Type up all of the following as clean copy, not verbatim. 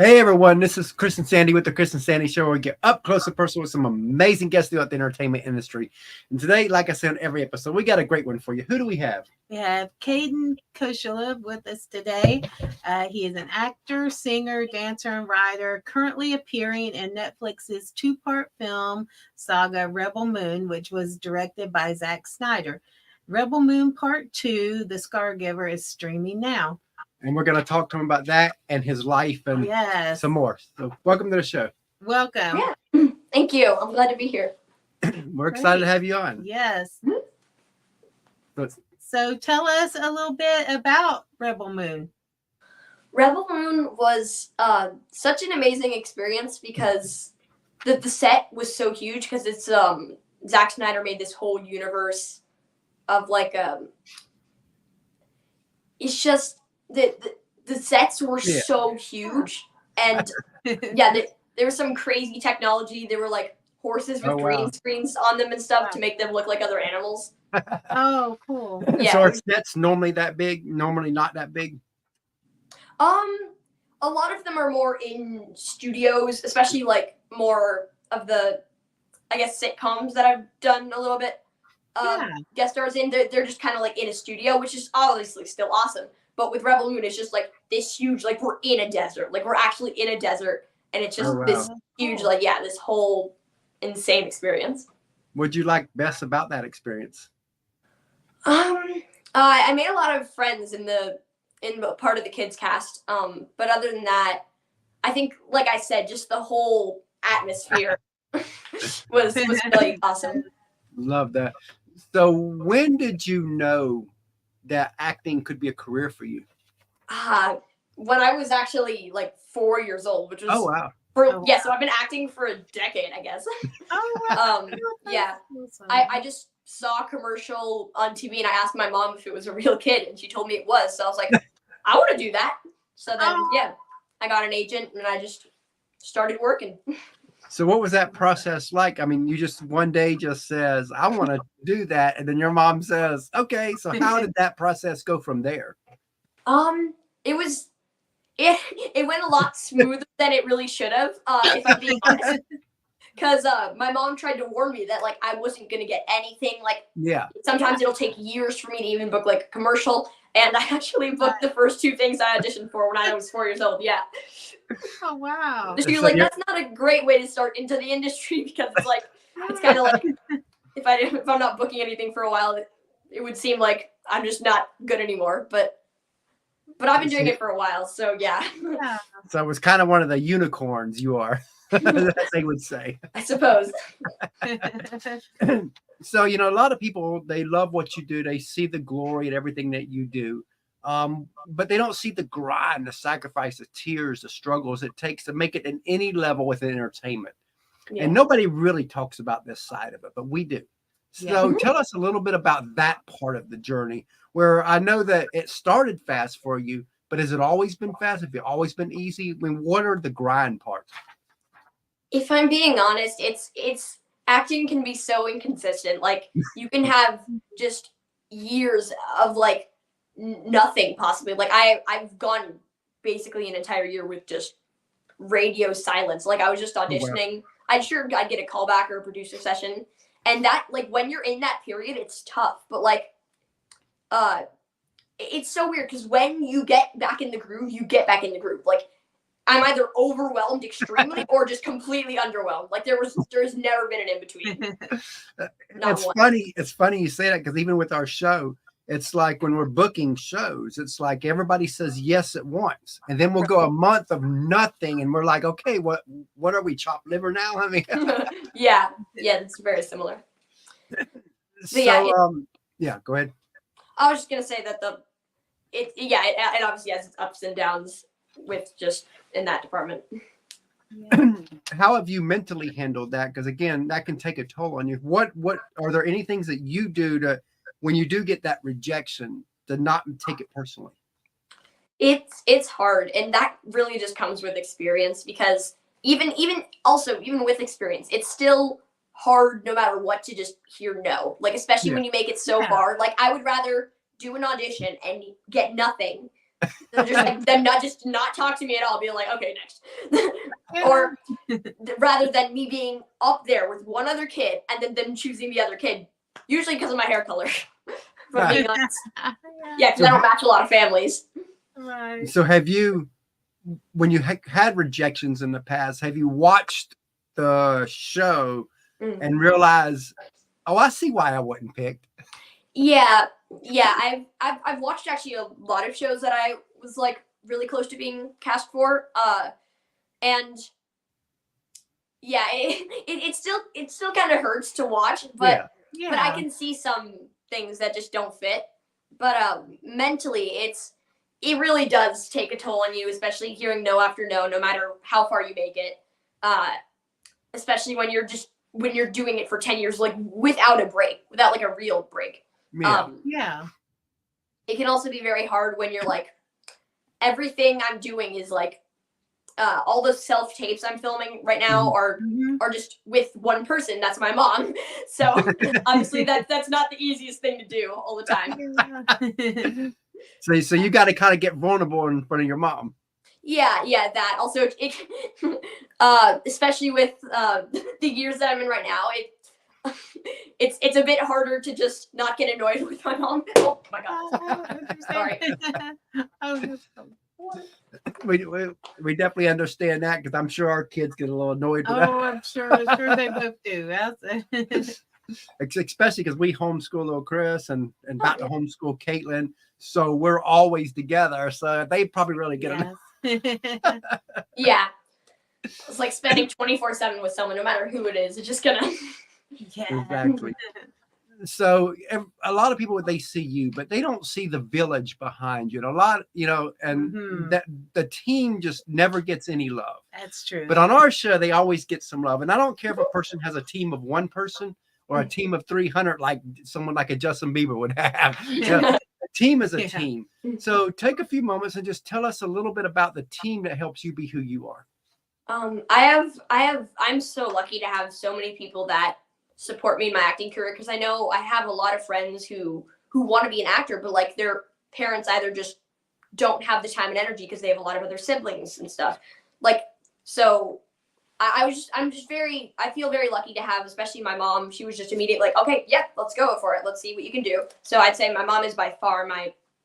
Hey everyone, this is Chris and Sandy with the Chris and Sandy Show, where we get up close and personal with some amazing guests throughout the entertainment industry. And today, like I said on every episode, we got a great one for you. Who do we have? We have Kayden Kashelev with us today. He is an actor, singer, dancer, and writer, currently appearing in Netflix's two-part film saga Rebel Moon, which was directed by Zack Snyder. Rebel Moon Part 2, The Scargiver, is streaming now. And we're going to talk to him about that and his life and some more. So welcome to the show. Welcome. Yeah. Thank you. I'm glad to be here. We're excited to have you on. Yes. So tell us a little bit about Rebel Moon. Rebel Moon was such an amazing experience because the set was so huge because it's Zack Snyder made this whole universe of it's just the sets were so huge, and there was some crazy technology. There were like horses with green screens on them and stuff to make them look like other animals. Oh, cool. Yeah. So are sets normally that big? Normally not that big? A lot of them are more in studios, especially like more of the, I guess, sitcoms that I've done a little bit guest stars in. They're just kind of like in a studio, which is obviously still awesome. But with Rebel Moon, it's just like this huge, like we're in a desert. Like we're actually in a desert. And it's just this huge, this whole insane experience. What'd you like best about that experience? I made a lot of friends in part of the kids cast. But other than that, I think, like I said, just the whole atmosphere was really awesome. Love that. So when did you know that acting could be a career for you? When I was actually like 4 years old, which was so I've been acting for a decade, I guess. Yeah. Awesome. I just saw a commercial on TV and I asked my mom if it was a real kid and she told me it was. So I was like, I want to do that. So then I got an agent and I just started working. So what was that process like? I mean, you just one day just says, I want to do that. And then your mom says, okay. So how did that process go from there? It went a lot smoother than it really should have, if I'm being honest. Because my mom tried to warn me that like I wasn't gonna get anything. Sometimes it'll take years for me to even book like a commercial. And I actually booked the first two things I auditioned for when I was 4 years old. Yeah. Oh wow. So you're like, that's not a great way to start into the industry because it's kind of like if I'm not booking anything for a while, it would seem like I'm just not good anymore. But I've been doing it for a while, so yeah. So it was kind of one of the unicorns you are, as they would say. I suppose. So, a lot of people, they love what you do. They see the glory and everything that you do. But they don't see the grind, the sacrifice, the tears, the struggles it takes to make it in any level within entertainment. Yeah. And nobody really talks about this side of it, but we do. So tell us a little bit about that part of the journey, where I know that it started fast for you, but has it always been fast? Have you always been easy? I mean, what are the grind parts? If I'm being honest, it's acting can be so inconsistent. Like you can have just years of like nothing possibly. Like I've gone basically an entire year with just radio silence. Like I was just auditioning. I'd get a callback or a producer session. And that, like, when you're in that period, it's tough. But, like, it's so weird because when you get back in the groove, you get back in the groove. Like, I'm either overwhelmed extremely or just completely underwhelmed. Like, there's never been an in-between. It's funny you say that because even with our show, it's like when we're booking shows, it's like everybody says yes at once. And then we'll go a month of nothing. And we're like, okay, what are we, chopped liver now? I mean, yeah, it's very similar. So, go ahead. I was just going to say that it obviously has its ups and downs with just in that department. Yeah. How have you mentally handled that? Because again, that can take a toll on you. What are there any things that you do to, when you do get that rejection, to not take it personally? It's hard, and that really just comes with experience because even with experience, it's still hard no matter what to just hear no. Like especially when you make it so far. Like I would rather do an audition and get nothing They're just like them not talk to me at all, being like, okay, next. Or rather than me being up there with one other kid and then them choosing the other kid, usually because of my hair color. Being honest. Yeah, because I don't match a lot of families. Right. So have you, when you had rejections in the past, have you watched the show and realized, oh, I see why I wasn't picked? Yeah. I've watched actually a lot of shows that I was like really close to being cast for. And yeah, it still kind of hurts to watch, but but I can see some things that just don't fit. But mentally, it really does take a toll on you, especially hearing no after no, no matter how far you make it. Especially when you're doing it for 10 years, like without a break, without like a real break. It can also be very hard when you're like, everything I'm doing is like, all the self tapes I'm filming right now are just with one person. That's my mom. So obviously that's not the easiest thing to do all the time. So you got to kind of get vulnerable in front of your mom. Yeah, that also especially with the years that I'm in right now, it's a bit harder to just not get annoyed with my mom. Oh my god. Sorry. We definitely understand that, because I'm sure our kids get a little annoyed with that. I'm sure they both do. Especially because we homeschool little Chris and about to homeschool Caitlin, so we're always together. So they probably really get it. Yeah, it's like spending 24/7 with someone, no matter who it is. It's just gonna. Exactly. So a lot of people, they see you, but they don't see the village behind you. And a lot, and that the team just never gets any love. That's true. But on our show, they always get some love. And I don't care if a person has a team of one person or a team of 300, like someone like a Justin Bieber would have. A team is a team. So take a few moments and just tell us a little bit about the team that helps you be who you are. I'm so lucky to have so many people that support me in my acting career, because I know I have a lot of friends who want to be an actor, but like their parents either just don't have the time and energy because they have a lot of other siblings and stuff. Like, so I feel very lucky to have, especially my mom. She was just immediately like, okay, yeah, let's go for it. Let's see what you can do. So I'd say my mom is by far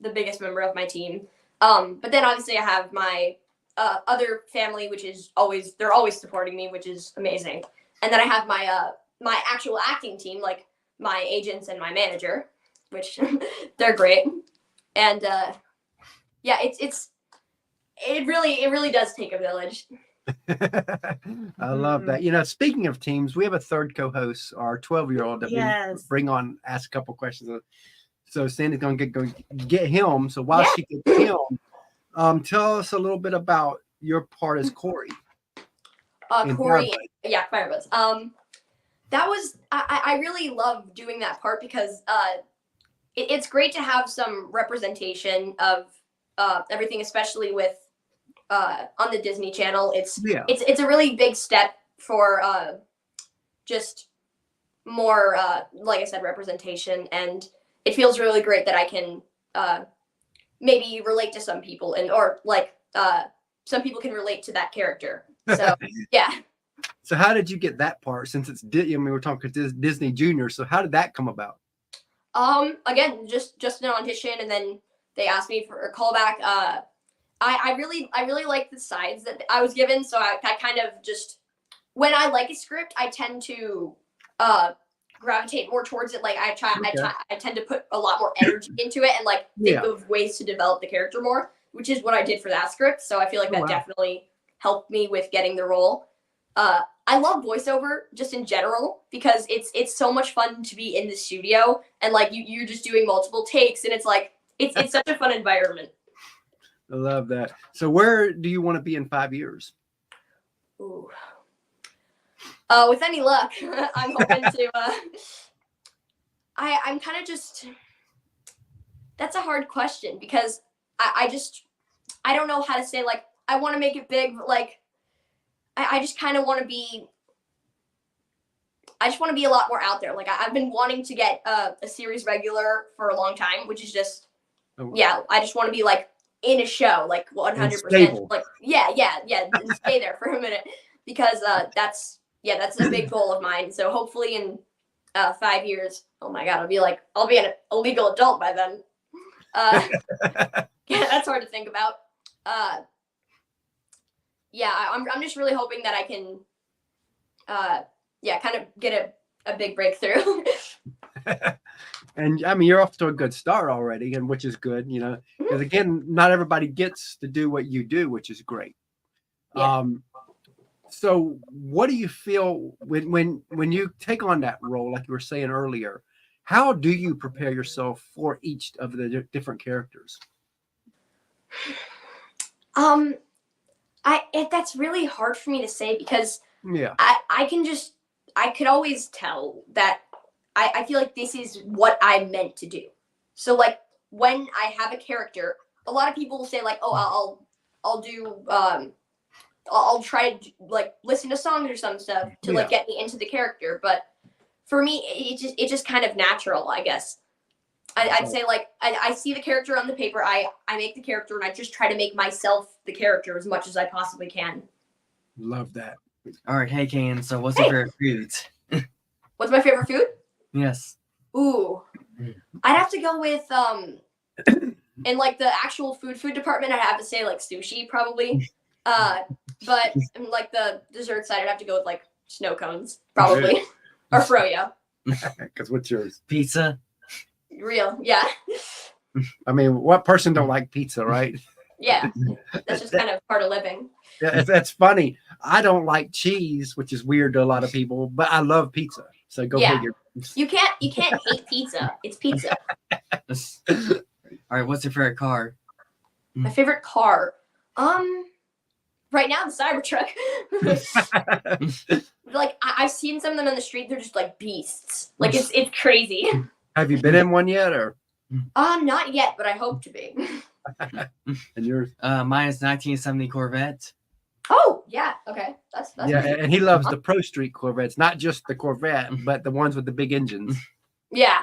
the biggest member of my team. But then obviously I have my other family, which is they're always supporting me, which is amazing. And then I have my actual acting team, like my agents and my manager, which they're great. And yeah, it really does take a village. I love that. Speaking of teams, we have a third co-host, our 12-year-old that we bring on, ask a couple questions. So Sandy's going to get him. So while she gets him, tell us a little bit about your part as Cory. Cory, Firebuds. That was, I really love doing that part because it's great to have some representation of everything, especially with on the Disney Channel. It's a really big step for just more, like I said, representation, and it feels really great that I can maybe relate to some people, or some people can relate to that character. So yeah. So how did you get that part? Since it's we're talking Disney Junior. So how did that come about? Again, just an audition, and then they asked me for a callback. I really like the sides that I was given. So I kind of just, when I like a script, I tend to gravitate more towards it. Like I tend to put a lot more energy into it and like think of ways to develop the character more, which is what I did for that script. So I feel like that definitely helped me with getting the role. I love voiceover just in general because it's so much fun to be in the studio and like you're just doing multiple takes, and it's like it's such a fun environment. I love that. So where do you want to be in 5 years? Ooh. With any luck, I'm hoping to. I'm kind of just. That's a hard question because I don't know how to say, like, I want to make it big, but like I just kind of want to be. I just want to be a lot more out there. Like I've been wanting to get a series regular for a long time, which is just I just want to be like in a show, like 100%. stable. Like and stay there for a minute, because that's a big goal of mine. So hopefully in 5 years, oh my God, I'll be an illegal adult by then. Yeah, that's hard to think about. I'm just really hoping that I can, kind of get a big breakthrough. And I mean, you're off to a good start already, and which is good, you know, because again, not everybody gets to do what you do, which is great. Yeah. So what do you feel when you take on that role, like you were saying earlier? How do you prepare yourself for each of the different characters? That's really hard for me to say, because Yeah, I could always tell that I feel like this is what I'm meant to do. So like when I have a character, a lot of people will say like, oh, I'll try to like listen to songs or some stuff to like get me into the character. But for me, it's just kind of natural, I guess. I'd say like I see the character on the paper, I make the character, and I just try to make myself the character as much as I possibly can. love that. All right, hey Kayden, so what's your favorite foods? What's my favorite food? Yes. Ooh, I'd have to go with in like the actual food department, I'd have to say like sushi probably. But in like the dessert side, I'd have to go with like snow cones probably, or froyo. Because what's yours? Pizza. Real, yeah. I mean, what person don't like pizza, right? Yeah, that's just kind of part of living. Yeah, that's funny. I don't like cheese, which is weird to a lot of people, but I love pizza. So go figure. You can't hate pizza. It's pizza. All right, what's your favorite car? My favorite car, right now the Cybertruck. Like I've seen some of them on the street. They're just like beasts. Like it's crazy. Have you been in one yet, or? Not yet, but I hope to be. And yours? Mine is 1970 Corvette. Oh yeah, okay. That's Yeah, and he loves the Pro Street Corvettes, not just the Corvette, but the ones with the big engines. Yeah.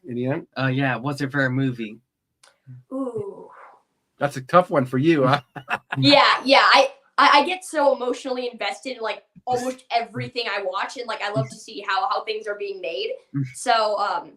Anyone? Yeah, what's your favorite movie? Ooh. That's a tough one for you, huh? Yeah. I get so emotionally invested in like almost everything I watch, and like I love to see how things are being made. So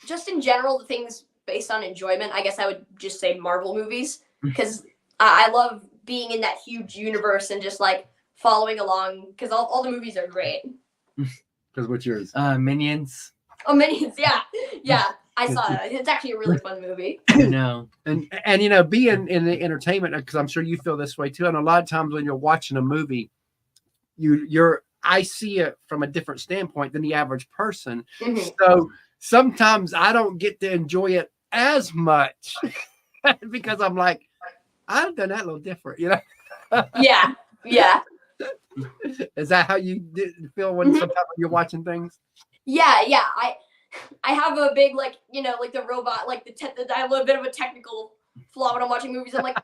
just in general, the things based on enjoyment, I guess I would just say Marvel movies, because I love being in that huge universe and just like following along, because all the movies are great. Because what's yours? Minions. Oh, Minions, yeah. I saw it. It's actually a really fun movie. I know. And you know, being in the entertainment, because I'm sure you feel this way too. And a lot of times when you're watching a movie, I see it from a different standpoint than the average person. Mm-hmm. So sometimes I don't get to enjoy it as much because I'm like, I've done that a little different, you know? Yeah. Is that how you feel when sometimes when you're watching things? Yeah. I have a big, like, you know, like the robot, like I have a little bit of a technical flaw when I'm watching movies. I'm like,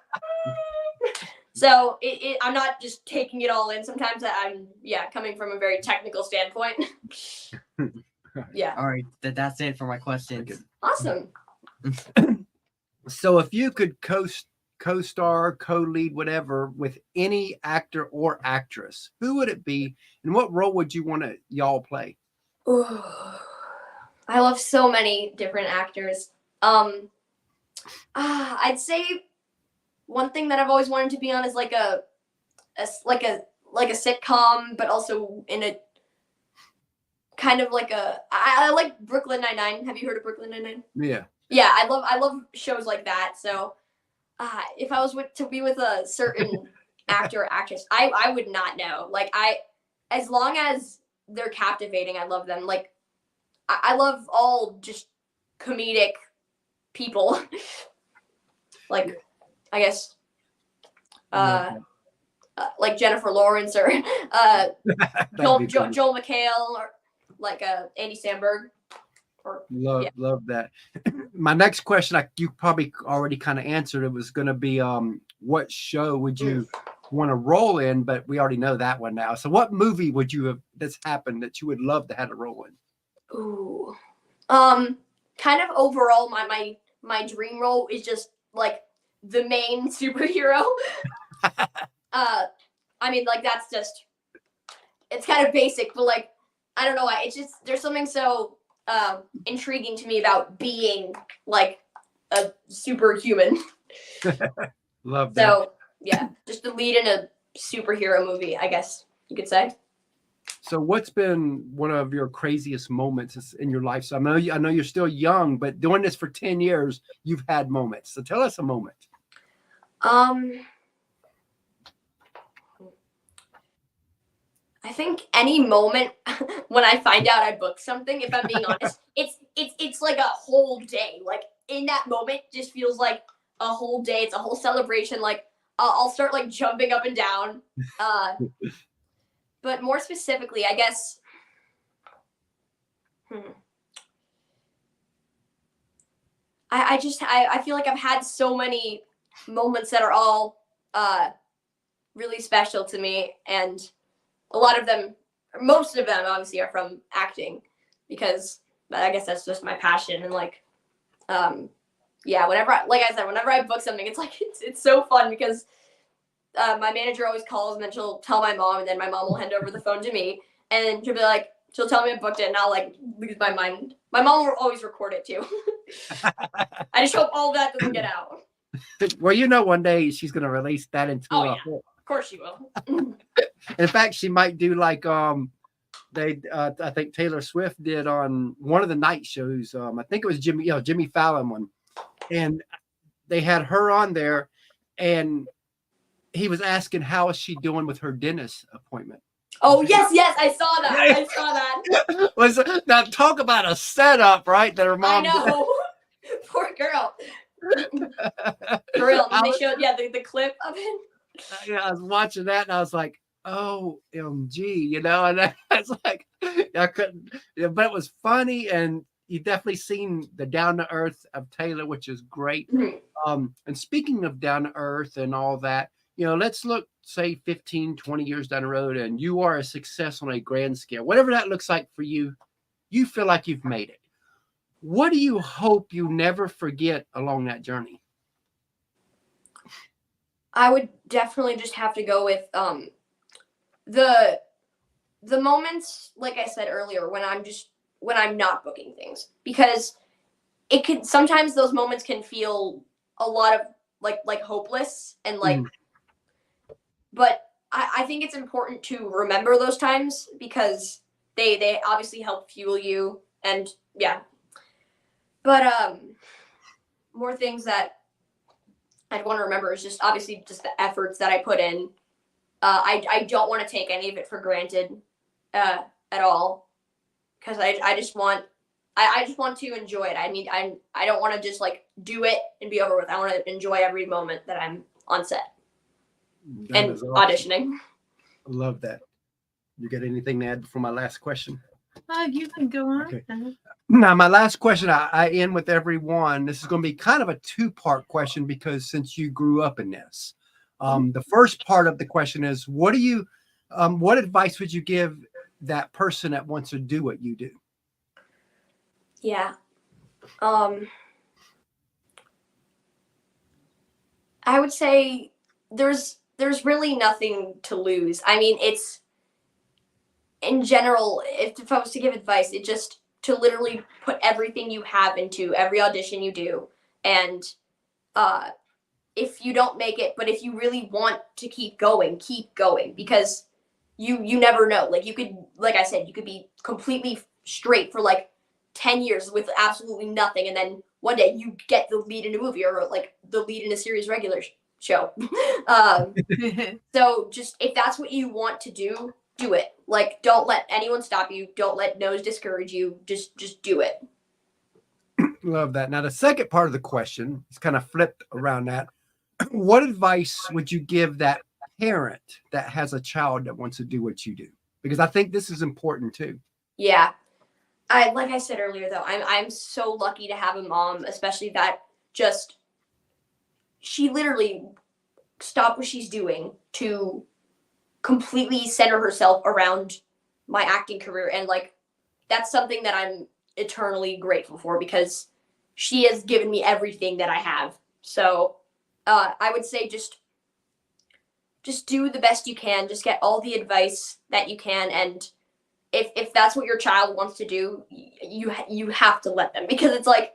so I'm not just taking it all in. Sometimes I'm coming from a very technical standpoint. Yeah. All right, that's it for my questions. Awesome. So if you could co-star, co-lead, whatever, with any actor or actress, who would it be, and what role would you want y'all play? Ooh. I love so many different actors. I'd say one thing that I've always wanted to be on is like a sitcom, but also in a kind of like I like Brooklyn Nine-Nine. Have you heard of Brooklyn Nine-Nine? Yeah. Yeah, I love shows like that. So if I was to be with a certain actor or actress, I would not know. Like as long as they're captivating, I love them. Like I love all just comedic people. Like I guess like Jennifer Lawrence or Joel McHale, or like Andy Samberg. Love that. My next question, you probably already kind of answered. It was going to be, what show would you want to roll in? But we already know that one now. So, what movie would you have that's happened that you would love to have a role in? Ooh, kind of overall, my dream role is just like the main superhero. I mean, like that's just, it's kind of basic, but like I don't know why. It's just there's something so intriguing to me about being like a superhuman. Love that. So yeah, just the lead in a superhero movie, I guess you could say. So what's been one of your craziest moments in your life? So I know you're still young, but doing this for 10 years, you've had moments. So tell us a moment. I think any moment when I find out I booked something, if I'm being honest, it's like a whole day. Like in that moment, just feels like a whole day. It's a whole celebration. Like I'll start like jumping up and down. But more specifically, I guess. I feel like I've had so many moments that are all really special to me, and a lot of them, most of them obviously are from acting, because I guess that's just my passion. And like, yeah, whenever I book something, it's like, it's so fun because my manager always calls and then she'll tell my mom, and then my mom will hand over the phone to me, and then she'll be like, she'll tell me I booked it, and I'll like lose my mind. My mom will always record it too. I just hope all that doesn't get out. Well, you know, one day she's going to release that into Oh, yeah. Of course she will. In fact, she might do like I think Taylor Swift did on one of the night shows. I think it was Jimmy Fallon one, and they had her on there, and he was asking how is she doing with her dentist appointment. Oh yes, I saw that. Now talk about a setup, right? That her mom. I know. Poor girl. For real. And they showed the clip of it. Yeah, I was watching that and I was like, OMG, you know, and I was like, I couldn't, but it was funny, and you definitely seen the down to earth of Taylor, which is great. Mm-hmm. And speaking of down to earth and all that, you know, let's look, say 15, 20 years down the road, and you are a success on a grand scale, whatever that looks like for you, you feel like you've made it. What do you hope you never forget along that journey? I would definitely just have to go with the moments, like I said earlier, when I'm not booking things, because it could sometimes those moments can feel a lot of like hopeless and like, but I think it's important to remember those times because they obviously help fuel you, and yeah. But more things that I'd want to remember is just obviously just the efforts that I put in. I don't want to take any of it for granted at all, because I just want to enjoy it. I mean, I don't want to just like do it and be over with. I want to enjoy every moment that I'm on set and awesome. Auditioning. I love that. You got anything to add before my last question? You can go on. Okay. Now, my last question, I end with everyone. This is going to be kind of a two-part question because since you grew up in this, the first part of the question is, what advice would you give that person that wants to do what you do? Yeah. I would say there's really nothing to lose. I mean, it's in general, if I was to give advice, it just to literally put everything you have into every audition you do. And if you don't make it, but if you really want to keep going, because you never know. Like you could, like I said, you could be completely straight for like 10 years with absolutely nothing. And then one day you get the lead in a movie or like the lead in a series regular show. So just, if that's what you want to do it. Like, don't let anyone stop you. Don't let no's discourage you. Just do it. Love that. Now, the second part of the question is kind of flipped around that. What advice would you give that parent that has a child that wants to do what you do? Because I think this is important too. Yeah. Like I said earlier, though, I'm so lucky to have a mom, especially that she literally stopped what she's doing to completely center herself around my acting career. And like, that's something that I'm eternally grateful for, because she has given me everything that I have. So I would say just do the best you can. Just get all the advice that you can, and if that's what your child wants to do, you have to let them, because it's like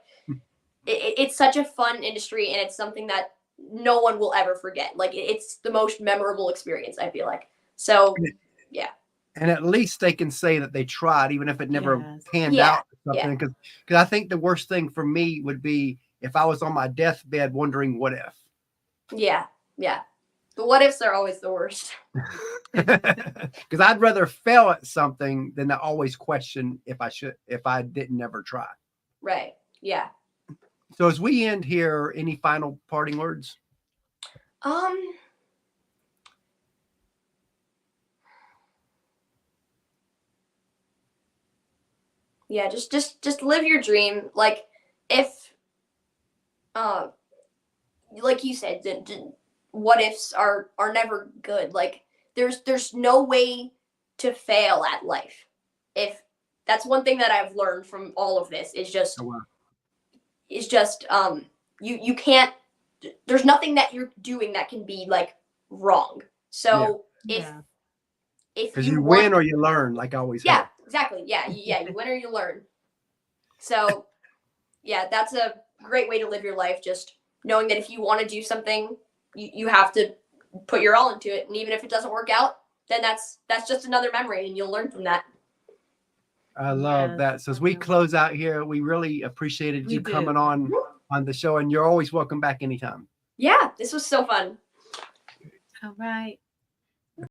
it's such a fun industry, and it's something that no one will ever forget. Like it's the most memorable experience, I feel like. So yeah. And at least they can say that they tried, even if it never Yes. panned Yeah, out or something. Because I think the worst thing for me would be if I was on my deathbed wondering what if. Yeah. The what ifs are always the worst. Because I'd rather fail at something than to always question if I didn't ever try. Right. Yeah. So as we end here, any final parting words? Yeah, just live your dream. Like if like you said, what ifs are never good. Like there's no way to fail at life. If that's one thing that I've learned from all of this is just you can't, there's nothing that you're doing that can be like wrong. So if because you win or you learn, like I always yeah have. Exactly, you win or you learn. So yeah, that's a great way to live your life, just knowing that if you want to do something, you have to put your all into it, and even if it doesn't work out, then that's just another memory, and you'll learn from that. I love that. So as we close out here, we really appreciated you coming on the show, and you're always welcome back anytime. Yeah, this was so fun. All right.